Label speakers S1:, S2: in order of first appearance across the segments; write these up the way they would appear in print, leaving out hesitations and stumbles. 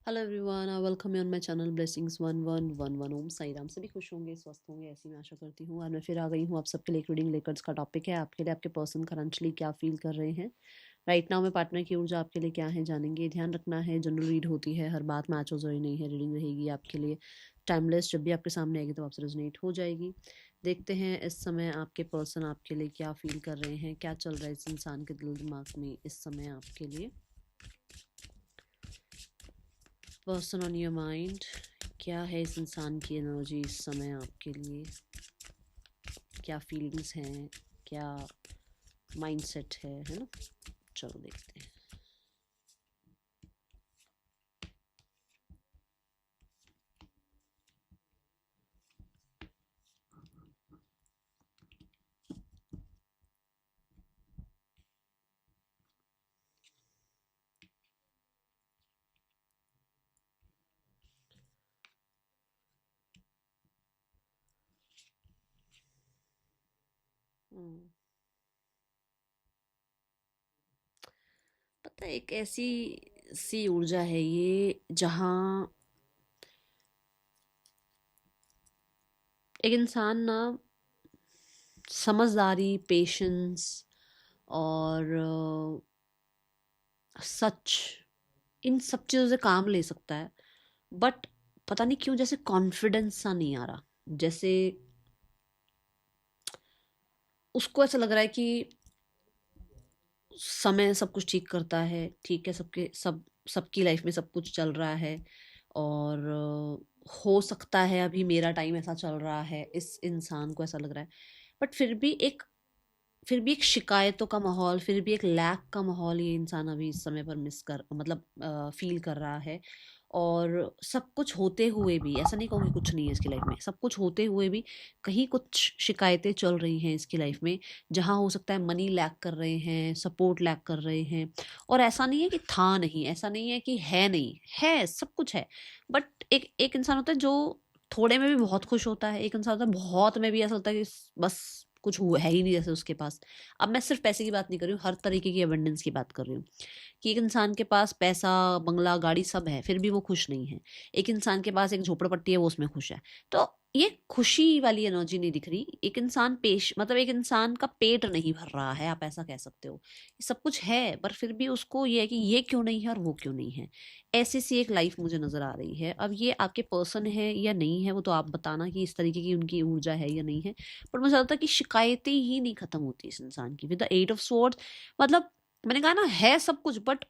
S1: Hello everyone, welcome you on my channel blessings 1111 ओम साई राम। सभी खुश होंगे, स्वस्थ होंगे, ऐसी मैं आशा करती हूँ। और मैं फिर आ गई हूँ आप सबके लिए एक रीडिंग लेकर। इसका टॉपिक है आपके लिए आपके पर्सन करंटली क्या फील कर रहे हैं राइट नाउ में। पार्टनर की ऊर्जा आपके लिए क्या है जानेंगे। ध्यान रखना है, जनरल रीड होती है, हर बात मैच हो जरूरी नहीं है। रीडिंग रहेगी आपके लिए टाइमलेस, जब भी आपके सामने आएगी तो आपसे रेजोनेट हो जाएगी। देखते हैं इस समय आपके पर्सन आपके लिए क्या फील कर रहे हैं, क्या चल रहा है इस इंसान के दिल दिमाग में इस समय आपके लिए। पर्सन ऑन योर माइंड, क्या है इस इंसान की एनर्जी इस समय आपके लिए, क्या फीलिंग्स हैं, क्या माइंडसेट है ना। चलो देखते हैं। हम्म, पता है एक ऐसी सी ऊर्जा है ये जहाँ एक इंसान ना समझदारी, पेशेंस और सच, इन सब चीज़ों से काम ले सकता है। बट पता नहीं क्यों जैसे कॉन्फिडेंस सा नहीं आ रहा। जैसे उसको ऐसा लग रहा है कि समय सब कुछ ठीक करता है, ठीक है, सबकी लाइफ में सब कुछ चल रहा है। और हो सकता है अभी मेरा टाइम ऐसा चल रहा है, इस इंसान को ऐसा लग रहा है। बट फिर भी एक शिकायतों का माहौल, फिर भी एक लैक का माहौल ये इंसान अभी इस समय पर मिस कर मतलब फील कर रहा है। और सब कुछ होते हुए भी, ऐसा नहीं कहूँगी कुछ नहीं है इसकी लाइफ में, सब कुछ होते हुए भी कहीं कुछ शिकायतें चल रही हैं इसकी लाइफ में। जहाँ हो सकता है मनी लैक कर रहे हैं, सपोर्ट लैक कर रहे हैं। और ऐसा नहीं है कि था नहीं, ऐसा नहीं है कि है नहीं, है, सब कुछ है। बट एक एक इंसान होता है जो थोड़े में भी बहुत खुश होता है, एक इंसान होता है बहुत में भी ऐसा होता है कि बस कुछ हुआ है ही नहीं जैसे उसके पास। अब मैं सिर्फ पैसे की बात नहीं कर रही हूँ, हर तरीके की अबंडेंस की बात कर रही हूँ। कि एक इंसान के पास पैसा, बंगला, गाड़ी सब है, फिर भी वो खुश नहीं है। एक इंसान के पास एक झोपड़पट्टी है, वो उसमें खुश है। तो ये खुशी वाली एनर्जी नहीं दिख रही। एक इंसान मतलब एक इंसान का पेट नहीं भर रहा है, आप ऐसा कह सकते हो। ये सब कुछ है पर फिर भी उसको ये है कि ये क्यों नहीं है और वो क्यों नहीं है। ऐसी सी एक लाइफ मुझे नजर आ रही है। अब ये आपके पर्सन है या नहीं है वो तो आप बताना कि इस तरीके की उनकी ऊर्जा है या नहीं है। पर मुझे लगता है कि शिकायतें ही नहीं खत्म होती इस इंसान की with the eight of swords. मतलब मैंने कहा ना, है सब कुछ बट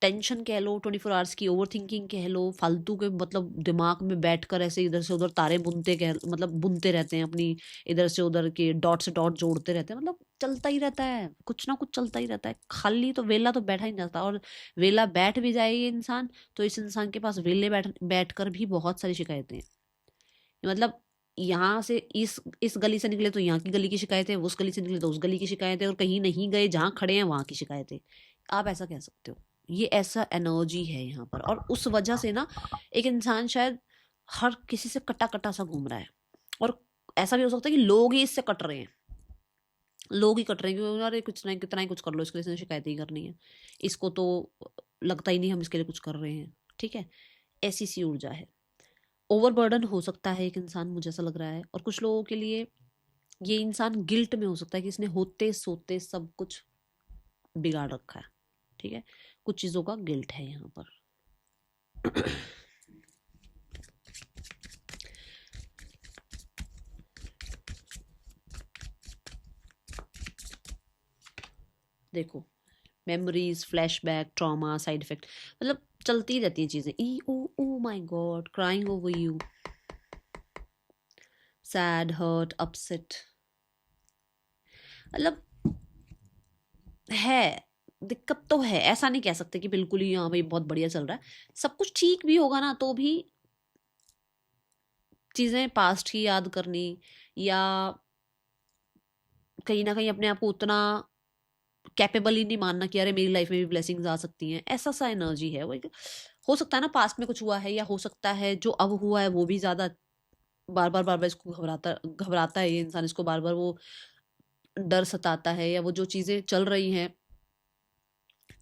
S1: टेंशन कह लो, 24 आवर्स की ओवर थिंकिंग कह लो, फालतू के मतलब दिमाग में बैठकर ऐसे इधर से उधर तारे बुनते कह मतलब बुनते रहते हैं अपनी, इधर से उधर के डॉट से डॉट जोड़ते रहते हैं। मतलब चलता ही रहता है, कुछ ना कुछ चलता ही रहता है। खाली तो वेला तो बैठा ही नहीं जाता। और वेला बैठ भी जाए ये इंसान तो इस इंसान के पास वेले बैठ कर भी बहुत सारी शिकायतें हैं। मतलब यहाँ से इस गली से निकले तो यहाँ की गली की शिकायत है, उस गली से निकले तो उस गली की शिकायत है, और कहीं नहीं गए जहाँ खड़े हैं वहाँ की शिकायत है। आप ऐसा कह सकते हो। ये ऐसा एनर्जी है यहाँ पर। और उस वजह से ना एक इंसान शायद हर किसी से कटा कटा सा घूम रहा है। और ऐसा भी हो सकता है कि लोग ही इससे कट रहे हैं, लोग ही कट रहे हैं क्योंकि अरे कुछ नहीं, कितना ही कुछ कर लो, इसके लिए शिकायत ही करनी है। इसको तो लगता ही नहीं हम इसके लिए कुछ कर रहे हैं। ठीक है, ऐसी सी ऊर्जा है। ओवरबर्डन हो सकता है एक इंसान, मुझे ऐसा लग रहा है। और कुछ लोगों के लिए ये इंसान गिल्ट में हो सकता है कि इसने होते सोते सब कुछ बिगाड़ रखा है। ठीक है, कुछ चीज़ों का गिल्ट है यहाँ पर। देखो, memories, flashback, trauma, side effect, मतलब चलती रहती हैं चीज़ें। ई oh oh my god, crying over you, sad, hurt, upset. मतलब है, दिक्कत तो है, ऐसा नहीं कह सकते कि बिल्कुल ही हाँ भाई बहुत बढ़िया चल रहा है। सब कुछ ठीक भी होगा ना तो भी चीज़ें पास्ट की याद करनी, या कहीं ना कहीं अपने आप को उतना कैपेबल ही नहीं मानना कि अरे मेरी लाइफ में भी ब्लेसिंग्स आ सकती हैं। ऐसा सा एनर्जी है वो हो सकता है ना पास्ट में कुछ हुआ है, या हो सकता है जो अब हुआ है वो भी ज़्यादा बार बार इसको घबराता घबराता है ये इंसान, इसको बार बार वो डर सताता है, या वो जो चीज़ें चल रही हैं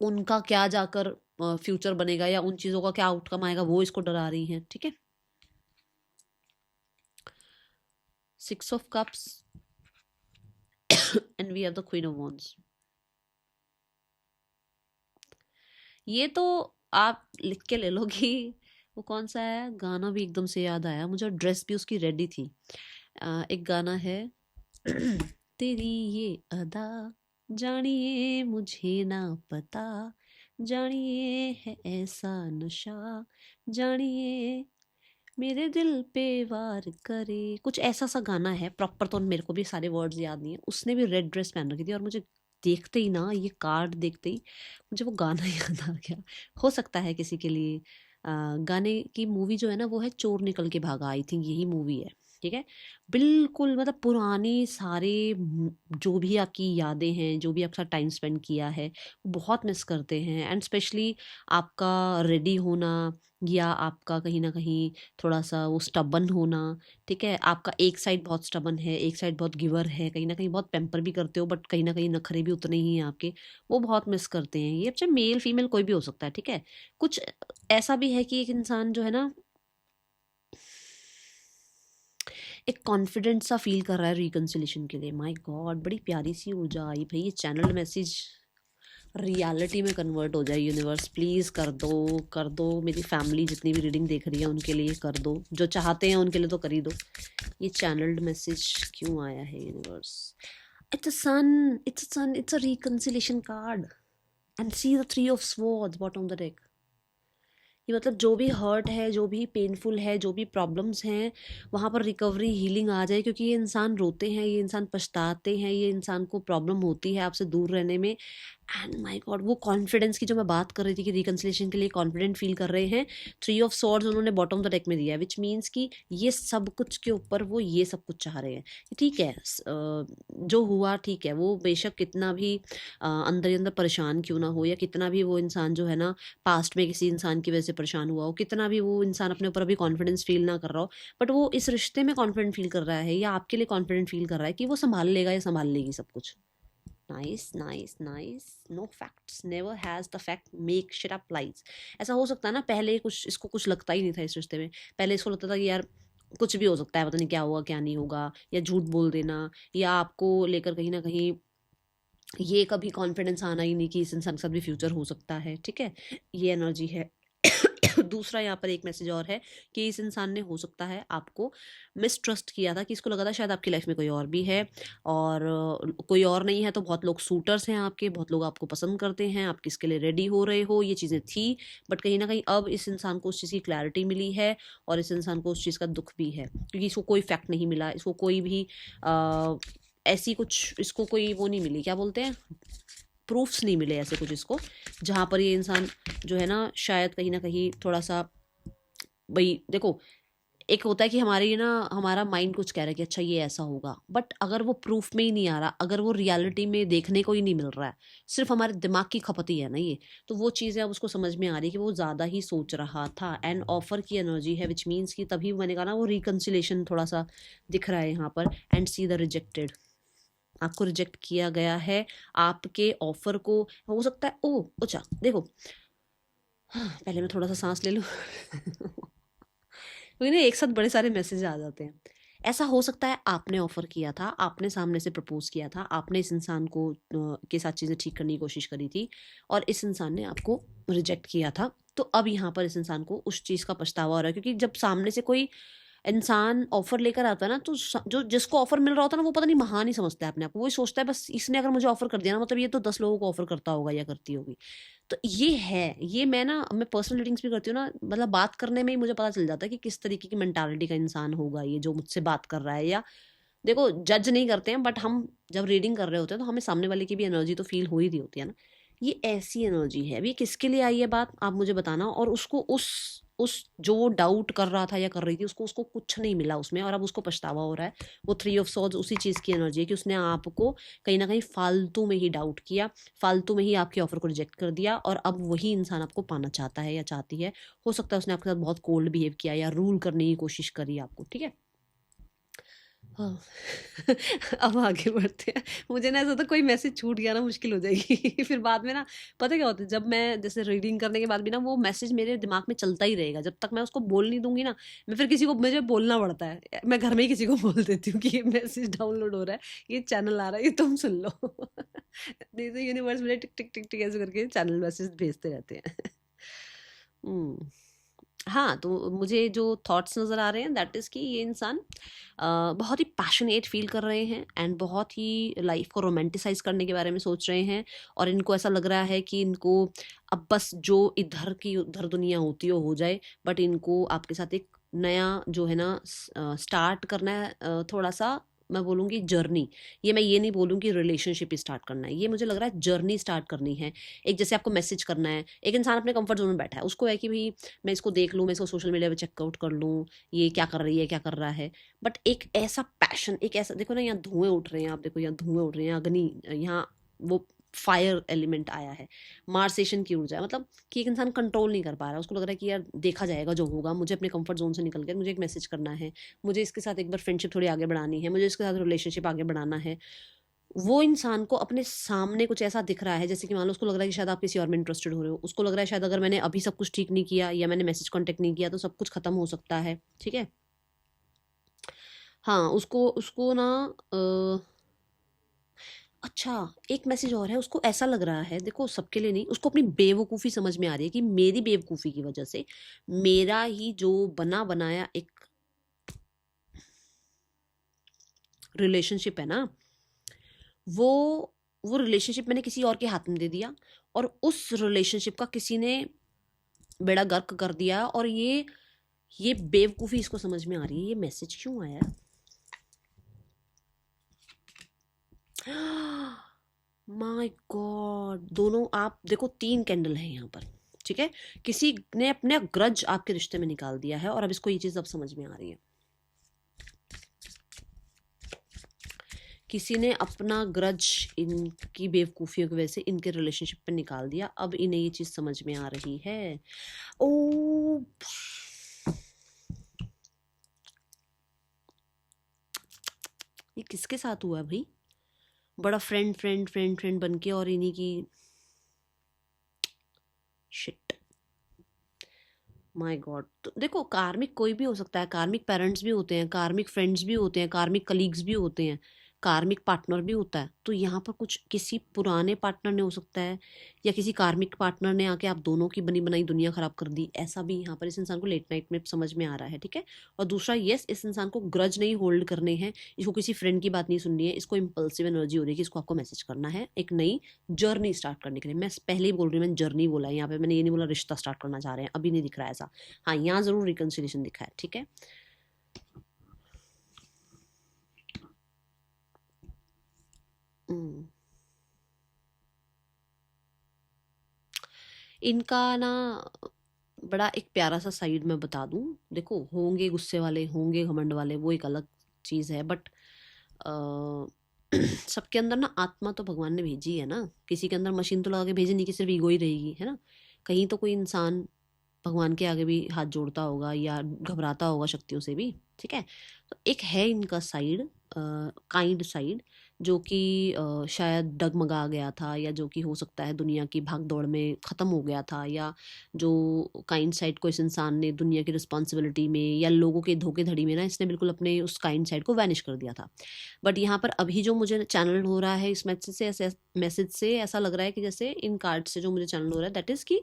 S1: उनका क्या जाकर फ्यूचर बनेगा या उन चीज़ों का क्या आउटकम आएगा वो इसको डरा रही हैं, ठीक है। 6 of cups and we have the queen of wands. ये तो आप लिख के ले लो कि वो कौन सा है गाना, भी एकदम से याद आया मुझे, ड्रेस भी उसकी रेडी थी। एक गाना है तेरी ये अदा जानिए मुझे ना पता, जानिए है ऐसा नशा, जानिए मेरे दिल पे वार करे, कुछ ऐसा सा गाना है। प्रॉपर तो मेरे को भी सारे वर्ड्स याद नहीं है। उसने भी रेड ड्रेस पहन रखी थी और मुझे देखते ही ना, ये कार्ड देखते ही मुझे वो गाना याद आ गया। हो सकता है किसी के लिए गाने की मूवी जो है ना वो है चोर निकल के भागा, आई थिंक यही मूवी है, ठीक है। बिल्कुल मतलब पुरानी सारे जो भी आपकी यादें हैं, जो भी आपके साथ टाइम स्पेंड किया है, बहुत मिस करते हैं। एंड स्पेशली आपका रेडी होना या आपका कहीं ना कहीं थोड़ा सा वो स्टबन होना, ठीक है। आपका एक साइड बहुत स्टबन है, एक साइड बहुत गिवर है, कहीं ना कहीं बहुत पैम्पर भी करते हो, बट कहीं ना कहीं नखरे भी उतने ही हैं आपके, वो बहुत मिस करते हैं। ये अच्छा मेल फीमेल कोई भी हो सकता है, ठीक है। कुछ ऐसा भी है कि एक इंसान जो है ना एक कॉन्फिडेंट सा फील कर रहा है रिकंसिलेशन के लिए। माय गॉड, बड़ी प्यारी सी ऊर्जा आई भाई। ये चैनल मैसेज रियलिटी में कन्वर्ट हो जाए। यूनिवर्स प्लीज़ कर दो, कर दो। मेरी फैमिली जितनी भी रीडिंग देख रही है उनके लिए कर दो, जो चाहते हैं उनके लिए तो कर ही दो। ये चैनल्ड मैसेज क्यों आया है universe? It's a sun, it's a sun, it's a reconciliation card and see the 3 of swords bottom of the deck. ये मतलब जो भी हर्ट है, जो भी पेनफुल है, जो भी प्रॉब्लम्स हैं, वहाँ पर रिकवरी हीलिंग आ जाए। क्योंकि ये इंसान रोते हैं, ये इंसान पछताते हैं, ये इंसान को प्रॉब्लम होती है आपसे दूर रहने में। एंड माय गॉड, वो कॉन्फिडेंस की जो मैं बात कर रही थी कि रिकंसिलेशन के लिए कॉन्फिडेंट फील कर रहे हैं, 3 ऑफ स्वॉर्ड्स उन्होंने बॉटम ऑफ द डेक में दिया है, विच मीन्स कि ये सब कुछ के ऊपर वो ये सब कुछ चाह रहे हैं। ठीक है, जो हुआ ठीक है, वो बेशक कितना भी अंदर ही अंदर परेशान क्यों ना हो, या कितना भी वो इंसान जो है ना पास्ट में किसी इंसान की वजह से परेशान हुआ हो, कितना भी वो इंसान अपने ऊपर अभी कॉन्फिडेंस फील ना कर रहा हो, बट वो इस रिश्ते में कॉन्फिडेंट फील कर रहा है या आपके लिए कॉन्फिडेंट फील कर रहा है कि वो संभाल लेगा या संभाल लेगी सब कुछ। Nice nice nice. No facts never has the fact make shit up lies. ऐसा हो सकता है ना, पहले कुछ इसको कुछ लगता ही नहीं था इस रिश्ते में। पहले इसको लगता था कि यार कुछ भी हो सकता है, पता नहीं क्या होगा क्या नहीं होगा, या झूठ बोल देना, या आपको लेकर कहीं ना कहीं ये कभी कॉन्फिडेंस आना ही नहीं कि इस इंसान के साथ भी फ्यूचर हो सकता है, ठीक है। ये एनर्जी है। दूसरा यहाँ पर एक मैसेज और है कि इस इंसान ने हो सकता है आपको मिसट्रस्ट किया था, कि इसको लगा था शायद आपकी लाइफ में कोई और भी है, और कोई और नहीं है तो बहुत लोग सूटर्स हैं आपके, बहुत लोग आपको पसंद करते हैं, आप किसके लिए रेडी हो रहे हो, ये चीज़ें थी। बट कहीं ना कहीं अब इस इंसान को उस चीज़ की क्लैरिटी मिली है, और इस इंसान को उस चीज़ का दुख भी है, क्योंकि इसको कोई फैक्ट नहीं मिला, इसको कोई भी ऐसी कुछ, इसको कोई वो नहीं मिली, क्या बोलते हैं, प्रूफ्स नहीं मिले ऐसे कुछ इसको, जहाँ पर ये इंसान जो है ना शायद कहीं ना कहीं थोड़ा सा, भाई देखो, एक होता है कि हमारी ना हमारा माइंड कुछ कह रहा है कि अच्छा ये ऐसा होगा, बट अगर वो प्रूफ में ही नहीं आ रहा, अगर वो रियलिटी में देखने को ही नहीं मिल रहा है, सिर्फ हमारे दिमाग की खपत ही है ना ये, तो वो चीज़ें अब उसको समझ में आ रही है कि वो ज़्यादा ही सोच रहा था। एंड ऑफर की एनर्जी है, विच मीन्स कि तभी मैंने कहा ना वो रिकन्सिलेशन थोड़ा सा दिख रहा है यहाँ पर। एंड सी द रिजेक्टेड, आपको रिजेक्ट किया गया है, आपके ऑफर को। हो सकता है ओ अच्छा देखो, हाँ, पहले मैं थोड़ा सा सांस ले लूँ। क्योंकि ना एक साथ बड़े सारे मैसेज आ जाते हैं। ऐसा हो सकता है आपने ऑफर किया था, आपने सामने से प्रपोज किया था, आपने इस इंसान को के साथ चीज़ें ठीक करने की कोशिश करी थी, और इस इंसान ने आपको रिजेक्ट किया था। तो अब यहाँ पर इस इंसान को उस चीज़ का पछतावा हो रहा है, क्योंकि जब सामने से कोई इंसान ऑफर लेकर आता है ना, तो जो जिसको ऑफर मिल रहा होता है ना, वो पता नहीं महान ही समझता है अपने आप को। वो सोचता है बस इसने अगर मुझे ऑफर कर दिया ना, मतलब ये तो 10 लोगों को ऑफर करता होगा या करती होगी। तो ये है, ये मैं पर्सनल रीडिंग्स भी करती हूँ ना, मतलब बात करने में ही मुझे पता चल जाता है कि किस तरीके की मेंटालिटी का इंसान होगा ये जो मुझसे बात कर रहा है। या देखो, जज नहीं करते हैं, बट हम जब रीडिंग कर रहे होते हैं तो हमें सामने वाले की भी एनर्जी तो फील हो ही रही होती है ना। ये ऐसी एनर्जी है। अभी किसके लिए आई है बात, आप मुझे बताना। और उसको उस जो वो डाउट कर रहा था या कर रही थी, उसको उसको कुछ नहीं मिला उसमें, और अब उसको पछतावा हो रहा है। वो 3 ऑफ सॉर्ड्स उसी चीज़ की एनर्जी है कि उसने आपको कहीं ना कहीं फालतू में ही डाउट किया, फालतू में ही आपके ऑफर को रिजेक्ट कर दिया, और अब वही इंसान आपको पाना चाहता है या चाहती है। हो सकता है उसने आपके साथ बहुत कोल्ड बिहेव किया या रूल करने की कोशिश करी आपको, ठीक है। हाँ। अब आगे बढ़ते हैं। मुझे ना ऐसा होता है कोई मैसेज छूट गया ना मुश्किल हो जाएगी। फिर बाद में ना पता है क्या होता है, जब मैं जैसे रीडिंग करने के बाद भी ना वो मैसेज मेरे दिमाग में चलता ही रहेगा जब तक मैं उसको बोल नहीं दूंगी ना। मैं फिर किसी को मुझे बोलना पड़ता है, मैं घर में ही किसी को बोल देती हूँ कि ये मैसेज डाउनलोड हो रहा है, ये चैनल आ रहा है, ये तुम सुन लो। नहीं तो यूनिवर्स मुझे टिक टिक टिक टिक ऐसे करके चैनल मैसेज भेजते रहते हैं। हम्म। हाँ, तो मुझे जो थॉट्स नज़र आ रहे हैं दैट इज़ कि ये इंसान बहुत ही पैशनेट फ़ील कर रहे हैं एंड बहुत ही लाइफ़ को रोमांटिसाइज़ करने के बारे में सोच रहे हैं। और इनको ऐसा लग रहा है कि इनको अब बस जो इधर की उधर दुनिया होती है वो हो जाए, बट इनको आपके साथ एक नया जो है ना स्टार्ट करना है, थोड़ा-सा मैं बोलूँगी जर्नी। ये मैं ये नहीं बोलूँगी रिलेशनशिप स्टार्ट करना है, ये मुझे लग रहा है जर्नी स्टार्ट करनी है। एक जैसे आपको मैसेज करना है, एक इंसान अपने कम्फर्ट ज़ोन में बैठा है, उसको है कि भई मैं इसको देख लूँ, मैं इसको सोशल मीडिया पे चेकआउट कर लूँ, ये क्या कर रही है, क्या कर रहा है। बट एक ऐसा पैशन, एक ऐसा देखो ना, यहाँ धुएँ उठ रहे हैं, आप देखो यहाँ धुएँ उठ रहे हैं, अग्नि, यहाँ वो फायर एलिमेंट आया है, मार्सेशन की ऊर्जा है, मतलब कि एक इंसान कंट्रोल नहीं कर पा रहा है। उसको लग रहा है कि यार देखा जाएगा जो होगा, मुझे अपने कंफर्ट जोन से निकल कर मुझे एक मैसेज करना है, मुझे इसके साथ एक बार फ्रेंडशिप थोड़ी आगे बढ़ानी है, मुझे इसके साथ रिलेशनशिप आगे बढ़ाना है। वो इंसान को अपने सामने कुछ ऐसा दिख रहा है, जैसे कि मान लो उसको लग रहा है कि शायद आप किसी और में इंटरेस्टेड हो रहे हो, उसको लग रहा है शायद अगर मैंने अभी सब कुछ ठीक नहीं किया या मैंने मैसेज कांटेक्ट नहीं किया तो सब कुछ खत्म हो सकता है। ठीक है। हाँ, उसको उसको ना अच्छा, एक मैसेज और है, उसको ऐसा लग रहा है, देखो सबके लिए नहीं, उसको अपनी बेवकूफ़ी समझ में आ रही है कि मेरी बेवकूफ़ी की वजह से मेरा ही जो बना बनाया एक रिलेशनशिप है ना, वो वो रिलेशनशिप मैंने किसी और के हाथ में दे दिया और उस रिलेशनशिप का किसी ने बेड़ा गर्क कर दिया। और ये बेवकूफ़ी इसको समझ में आ रही है। ये मैसेज क्यों आया? माय गॉड, दोनों आप देखो, 3 कैंडल हैं यहाँ पर। ठीक है, किसी ने अपने ग्रज आपके रिश्ते में निकाल दिया है और अब इसको ये चीज़ अब समझ में आ रही है। किसी ने अपना ग्रज इनकी बेवकूफ़ियों की वजह से इनके रिलेशनशिप पे निकाल दिया, अब इन्हें ये चीज़ समझ में आ रही है। ओ, ये किसके साथ हुआ है भाई? बड़ा फ्रेंड फ्रेंड फ्रेंड फ्रेंड बन के और इन्हीं की शिट। माय गॉड, तो देखो कार्मिक कोई भी हो सकता है, कार्मिक पेरेंट्स भी होते हैं, कार्मिक फ्रेंड्स भी होते हैं, कार्मिक कलीग्स भी होते हैं, कार्मिक पार्टनर भी होता है। तो यहाँ पर कुछ किसी पुराने पार्टनर ने हो सकता है या किसी कार्मिक पार्टनर ने आके आप दोनों की बनी बनाई दुनिया खराब कर दी, ऐसा भी यहाँ पर इस इंसान को लेट नाइट में समझ में आ रहा है। ठीक है। और दूसरा, यस, इस इंसान को ग्रज नहीं होल्ड करने हैं, इसको किसी फ्रेंड की बात नहीं सुननी है, इसको इम्पल्सिव एनर्जी हो रही है कि इसको आपको मैसेज करना है एक नई जर्नी स्टार्ट करने के लिए। मैं पहले ही बोल रही हूँ, मैंने जर्नी बोला है यहाँ पे, मैंने ये नहीं बोला रिश्ता स्टार्ट करना चाह रहे हैं, अभी नहीं दिख रहा है ऐसा। हाँ, यहाँ जरूर रिकंसिलिएशन दिखा है। ठीक है। इनका ना बड़ा एक प्यारा सा साइड मैं बता दूं, देखो होंगे गुस्से वाले, होंगे घमंड वाले, वो एक अलग चीज़ है, बट सबके अंदर ना आत्मा तो भगवान ने भेजी है ना, किसी के अंदर मशीन तो लगा के भेजी नहीं कि सिर्फ ईगो ही रहेगी, है ना। कहीं तो कोई इंसान भगवान के आगे भी हाथ जोड़ता होगा या घबराता होगा शक्तियों से भी। ठीक है। तो एक है इनका साइड, काइंड साइड, जो कि शायद डगमगा गया था या जो कि हो सकता है दुनिया की भाग दौड़ में ख़त्म हो गया था, या जो काइंड साइड को इस इंसान ने दुनिया की रिस्पॉन्सिबिलिटी में या लोगों के धोखे धड़ी में ना इसने बिल्कुल अपने उस काइंड साइड को वैनिश कर दिया था। बट यहाँ पर अभी जो मुझे चैनल हो रहा है इस मैसेज से ऐसा लग रहा है कि जैसे इन कार्ड से जो मुझे चैनल हो रहा है दैट इज़ कि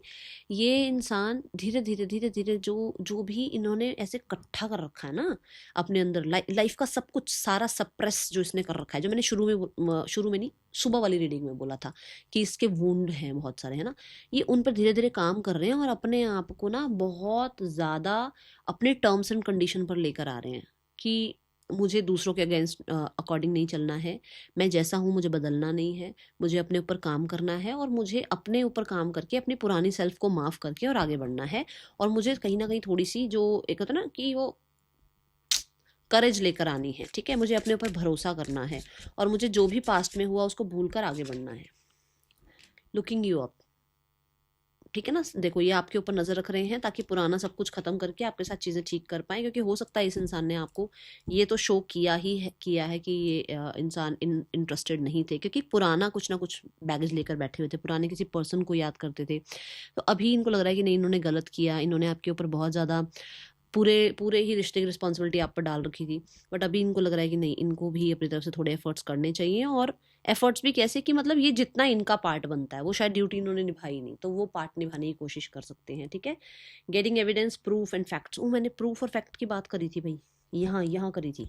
S1: ये इंसान धीरे धीरे धीरे धीरे जो जो भी इन्होंने ऐसे इकट्ठा कर रखा है ना अपने अंदर, लाइफ का सब कुछ सारा सप्रेस जो इसने कर रखा है, जो मैंने शुरू में नहीं, सुबह वाली रीडिंग में बोला था कि इसके वुंड हैं बहुत सारे, है ना। ये उन पर धीरे धीरे काम कर रहे हैं और अपने आप को ना बहुत ज़्यादा अपने टर्म्स एंड कंडीशन पर लेकर आ रहे हैं कि मुझे दूसरों के अगेंस्ट अकॉर्डिंग नहीं चलना है, मैं जैसा हूँ मुझे बदलना नहीं है, मुझे अपने ऊपर काम करना है और मुझे अपने ऊपर काम करके अपनी पुरानी सेल्फ को माफ़ करके और आगे बढ़ना है। और मुझे कहीं ना कहीं थोड़ी सी जो एक होता है ना कि वो करेज लेकर आनी है। ठीक है, मुझे अपने ऊपर भरोसा करना है और मुझे जो भी पास्ट में हुआ उसको भूल कर आगे बढ़ना है। लुकिंग यू अप, ठीक है ना। देखो ये आपके ऊपर नज़र रख रहे हैं ताकि पुराना सब कुछ ख़त्म करके आपके साथ चीज़ें ठीक कर पाएँ, क्योंकि हो सकता है इस इंसान ने आपको ये तो शो किया है कि ये इंसान इंटरेस्टेड नहीं थे, क्योंकि पुराना कुछ ना कुछ बैगेज लेकर बैठे हुए थे, पुराने किसी पर्सन को याद करते थे। तो अभी इनको लग रहा है कि नहीं, इन्होंने गलत किया, इन्होंने आपके ऊपर बहुत ज़्यादा पूरे पूरे ही रिश्ते की रिस्पॉन्सिबिलिटी आप पर डाल रखी थी। बट अभी इनको लग रहा है कि नहीं, इनको भी अपनी तरफ से थोड़े एफर्ट्स करने चाहिए, और एफर्ट्स भी कैसे कि मतलब ये जितना इनका पार्ट बनता है, वो शायद ड्यूटी इन्होंने निभाई नहीं, तो वो पार्ट निभाने की कोशिश कर सकते हैं। ठीक है, getting evidence, proof and facts. मैंने प्रूफ और फैक्ट की बात करी थी भाई, यहाँ यहाँ करी थी।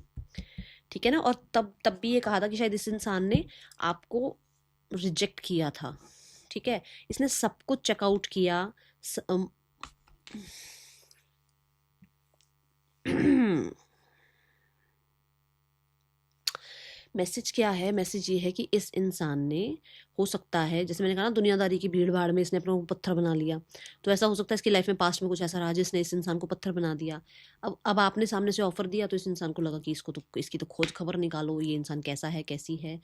S1: ठीक है ना। और तब भी ये कहा था कि शायद इस इंसान ने आपको रिजेक्ट किया था। ठीक है, इसने सब कुछ चेकआउट किया। मैसेज क्या है? मैसेज ये है कि इस इंसान ने, हो सकता है जैसे मैंने कहा ना, दुनियादारी की भीड़ भाड़ में इसने अपने को पत्थर बना लिया, तो ऐसा हो सकता है इसकी लाइफ में पास्ट में कुछ ऐसा रहा जिसने इस इंसान को पत्थर बना दिया। अब आपने सामने से ऑफर दिया, तो इस इंसान को लगा कि इसकी तो खोज खबर निकालो, ये इंसान कैसा है, कैसी है।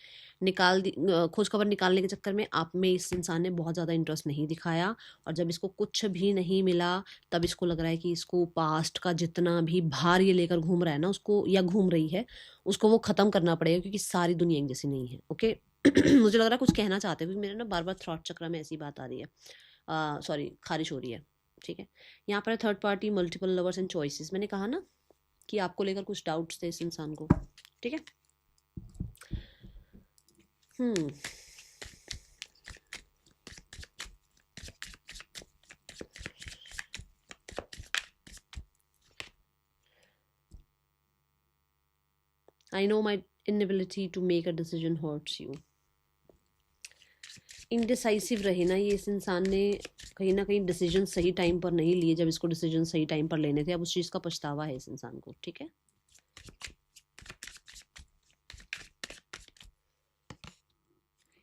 S1: खोज खबर निकालने के चक्कर में आप में इस इंसान ने बहुत ज़्यादा इंटरेस्ट नहीं दिखाया, और जब इसको कुछ भी नहीं मिला, तब इसको लग रहा है कि इसको पास्ट का जितना भी भार ये लेकर घूम रहा है ना, उसको, या घूम रही है, उसको वो ख़त्म करना पड़ेगा, क्योंकि सारी दुनिया एक जैसी नहीं है। ओके मुझे लग रहा है कुछ कहना चाहते हैं, क्योंकि मेरे ना बार बार थ्रॉट चक्र में ऐसी बात आ रही है, सॉरी खारिश हो रही है। ठीक है, यहाँ पर third party, multiple lovers and choices. मैंने कहा ना कि आपको लेकर कुछ डाउट्स थे इस इंसान को। ठीक है, I know my inability to make a decision hurts you. Indecisive रहे ना ये इस इंसान ने, कहीं ना कहीं डिसीजन सही टाइम पर नहीं लिए, जब इसको डिसीजन सही टाइम पर लेने थे। अब उस चीज़ का पछतावा है इस इंसान को। ठीक है,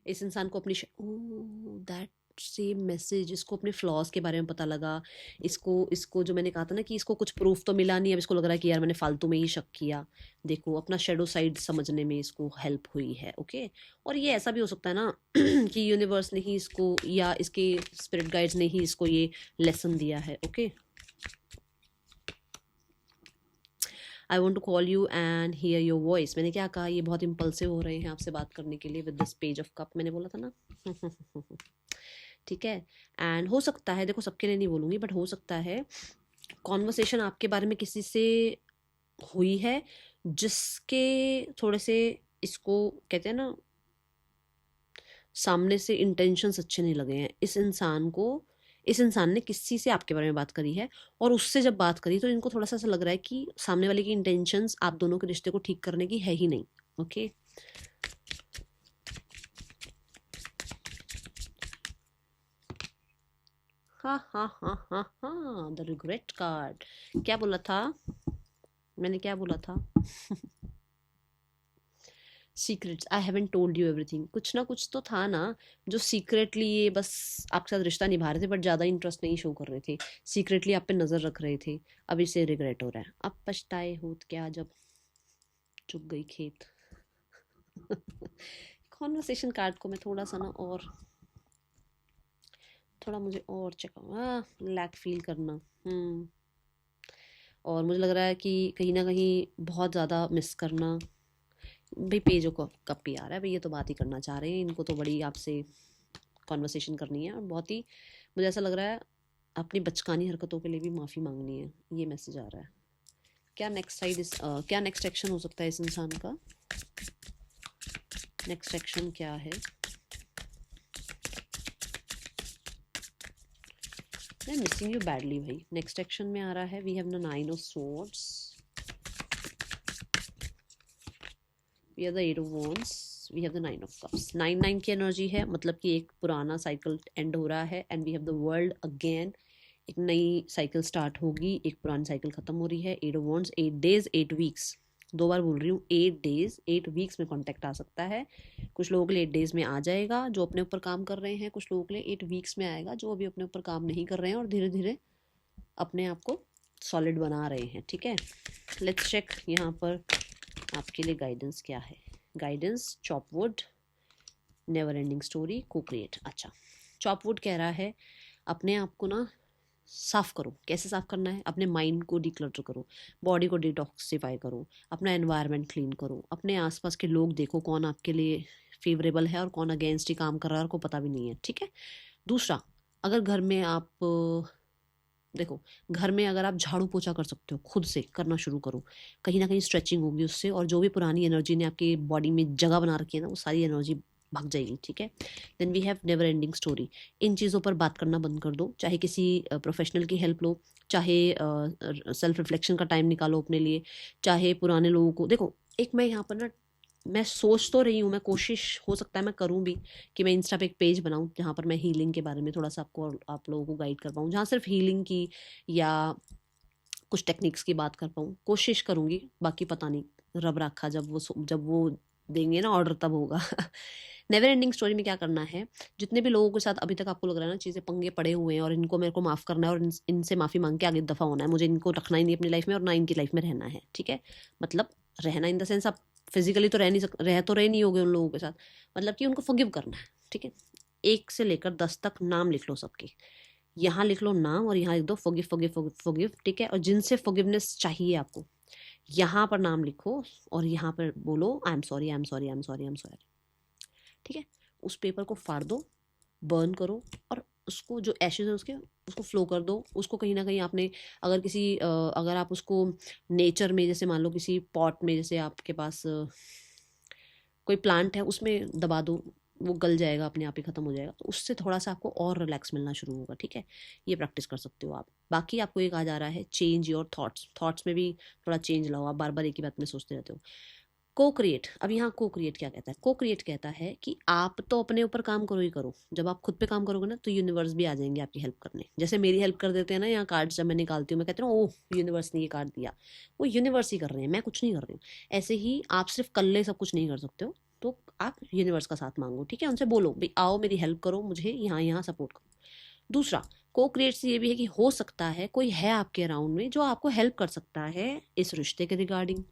S1: इस इंसान को अपनी दैट सेम मैसेज, इसको अपने फ्लॉज के बारे में पता लगा। इसको जो मैंने कहा था ना कि इसको कुछ प्रूफ तो मिला नहीं, अब इसको लग रहा है कि यार मैंने फालतू में ही शक किया। देखो, अपना शेडो साइड समझने में इसको हेल्प हुई है। ओके, और ये ऐसा भी हो सकता है ना कि यूनिवर्स ने ही इसको, या इसके स्पिरिट गाइड्स ने ही इसको ये लेसन दिया है। Okay, I want to call you and hear your voice. मैंने क्या कहा, ये बहुत इम्पल्सिव हो रहे हैं आपसे बात करने के लिए with this page of cup, मैंने बोला था ना ठीक है, एंड हो सकता है, देखो सबके लिए नहीं बोलूँगी, बट हो सकता है कॉन्वर्सेशन आपके बारे में किसी से हुई है जिसके थोड़े से, इसको कहते हैं ना, सामने से इंटेंशंस अच्छे नहीं लगे हैं इस इंसान को। इस इंसान ने किसी से आपके बारे में बात करी है, और उससे जब बात करी तो इनको थोड़ा सा ऐसा लग रहा है कि सामने वाले की इंटेंशंस आप दोनों के रिश्ते को ठीक करने की है ही नहीं। ओके, हाँ हाँ हाँ हाँ हाँ, द रिग्रेट कार्ड। क्या बोला था मैंने, क्या बोला था secrets, I haven't told you everything. कुछ ना कुछ तो था ना जो सीक्रेटली ये बस आपके साथ रिश्ता निभा रहे थे, बट ज़्यादा इंटरेस्ट नहीं शो कर रहे थे, सीक्रेटली आप पे नज़र रख रहे थे। अब इसे रिग्रेट हो रहा है। अब पछताए होत क्या जब चुग गई खेत कॉन्वर्सेशन कार्ड को मैं थोड़ा सा ना, और थोड़ा मुझे और चेक लैक फील करना। और मुझे लग रहा है कि कहीं ना कहीं बहुत ज़्यादा मिस करना। भाई पेजों को कब भी आ रहा है भाई, ये तो बात ही करना चाह रहे हैं, इनको तो बड़ी आपसे कॉन्वर्सेशन करनी है, और बहुत ही मुझे ऐसा लग रहा है अपनी बचकानी हरकतों के लिए भी माफ़ी मांगनी है। ये मैसेज आ रहा है। क्या नेक्स्ट एक्शन हो सकता है इस इंसान का? नेक्स्ट एक्शन क्या है? मैं मिसिंग यू बैडली भाई। नेक्स्ट एक्शन में आ रहा है we have the 9 of swords, we have the 8 of wands, we have the 9 of cups. 9 की एनर्जी है, मतलब कि एक पुराना साइकिल एंड हो रहा है, and we have the world again. एक नई साइकिल स्टार्ट होगी, एक पुरानी साइकिल खत्म हो रही है। 8 ऑफ वॉन्ड्स, 8 days 8 weeks, 2 बार बोल रही हूँ, 8 days 8 weeks में कॉन्टैक्ट आ सकता है। कुछ लोगों के लिए 8 days में आ जाएगा जो अपने ऊपर काम कर रहे हैं, कुछ लोगों के लिए 8 weeks में आएगा जो अभी अपने ऊपर काम नहीं कर रहे हैं और धीरे धीरे अपने आप को सॉलिड बना रहे हैं। ठीक है, लेट्स चेक यहाँ पर आपके लिए गाइडेंस क्या है। गाइडेंस, चॉपवुड, नेवर एंडिंग स्टोरी, को क्रिएट। अच्छा, चॉपवुड कह रहा है अपने आप को ना साफ करो। कैसे साफ करना है? अपने माइंड को डिक्लटर करो, बॉडी को डिटॉक्सिफाई करो, अपना एनवायरनमेंट क्लीन करो, अपने आसपास के लोग देखो कौन आपके लिए फेवरेबल है और कौन अगेंस्ट ही काम कर रहा है और को पता भी नहीं है, ठीक है। दूसरा, अगर घर में आप देखो, घर में अगर आप झाड़ू पोछा कर सकते हो, खुद से करना शुरू करो। कहीं ना कहीं स्ट्रेचिंग होगी उससे, और जो भी पुरानी एनर्जी ने आपकी बॉडी में जगह बना रखी है ना, वो सारी एनर्जी भाग जाएगी, ठीक है। Then we have never ending story. इन चीज़ों पर बात करना बंद कर दो, चाहे किसी प्रोफेशनल की हेल्प लो, चाहे सेल्फ रिफ्लेक्शन का टाइम निकालो अपने लिए, चाहे पुराने लोगों को देखो। एक मैं यहाँ पर ना, मैं सोच तो रही हूँ, मैं कोशिश हो सकता है मैं करूँ भी कि मैं इंस्टा पे एक पेज बनाऊँ जहाँ पर मैं हीलिंग के बारे में थोड़ा सा आपको और आप लोगों को गाइड कर पाऊँ, जहाँ सिर्फ हीलिंग की या कुछ टेक्निक्स की बात कर पाऊँ। कोशिश करूँगी, बाकी पता नहीं, रब रखा जब वो देंगे ना ऑर्डर तब होगा। नेवर एंडिंग स्टोरी में क्या करना है, जितने भी लोगों के साथ अभी तक आपको लग रहा है ना चीज़ें पंगे पड़े हुए हैं और इनको मेरे को माफ़ करना है और इनसे माफ़ी मांग के आगे दफ़ा होना है, मुझे इनको रखना ही नहीं अपनी लाइफ में और ना इनकी लाइफ में रहना है, ठीक है। मतलब रहना इन द सेंस, आप फिजिकली तो रह नहीं होगे उन लोगों के साथ, मतलब कि उनको फॉरगिव करना है, ठीक है। 1 से लेकर 10 तक नाम लिख लो सबके। यहाँ लिख लो नाम और यहाँ लिख दो फॉरगिव फॉरगिव फॉरगिव, ठीक है। और जिनसे फॉरगिवनेस चाहिए आपको, यहाँ पर नाम लिखो और यहाँ पर बोलो I am sorry, I am sorry, I am sorry, I am sorry, ठीक है। उस पेपर को फाड़ दो, बर्न करो, और उसको जो एशेज है उसके, उसको फ्लो कर दो। उसको कहीं ना कहीं आपने, अगर आप उसको नेचर में, जैसे मान लो किसी पॉट में, जैसे आपके पास कोई प्लांट है, उसमें दबा दो, वो गल जाएगा, अपने आप ही खत्म हो जाएगा। तो उससे थोड़ा सा आपको और रिलैक्स मिलना शुरू होगा, ठीक है। ये प्रैक्टिस कर सकते हो आप। बाकी आपको एक आ जा रहा है, चेंज योर थॉट्स में भी थोड़ा चेंज लाओ। आप बार बार एक ही बात में सोचते रहते हो। को क्रिएट, अब यहाँ को क्रिएट क्या कहता है? को क्रिएट कहता है कि आप तो अपने ऊपर काम करो ही करो। जब आप खुद पे काम करोगे ना, तो यूनिवर्स भी आ जाएंगे आपकी हेल्प करने। जैसे मेरी हेल्प कर देते हैं ना यहाँ कार्ड्स, जब मैं निकालती हूँ मैं कहती हूँ ओह यूनिवर्स ने ये कार्ड दिया, वो यूनिवर्स ही कर रहे हैं, मैं कुछ नहीं कर रही हूँ। ऐसे ही आप सिर्फ कल्ले सब कुछ नहीं कर सकते हो, तो आप यूनिवर्स का साथ मांगो, ठीक है। उनसे बोलो भाई आओ मेरी हेल्प करो, मुझे यहाँ यहाँ सपोर्ट करो। दूसरा, को क्रिएट से ये भी है कि हो सकता है कोई है आपके अराउंड में जो आपको हेल्प कर सकता है इस रिश्ते के रिगार्डिंग,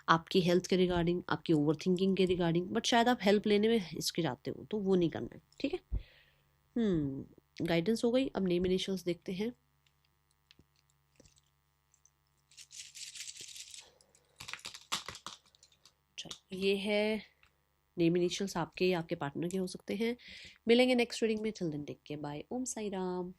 S1: आपकी हेल्थ के रिगार्डिंग, आपकी ओवर थिंकिंग के रिगार्डिंग, बट शायद आप हेल्प लेने में हिचकिचाते हो, तो वो नहीं करना है, ठीक है। गाइडेंस हो गई। अब नेम इनिशियल्स देखते हैं। चलो, ये है नेम इनिशियल्स, आपके या आपके पार्टनर के हो सकते हैं। मिलेंगे नेक्स्ट रीडिंग में, चल दिन टेक के बाय, ओम साई राम।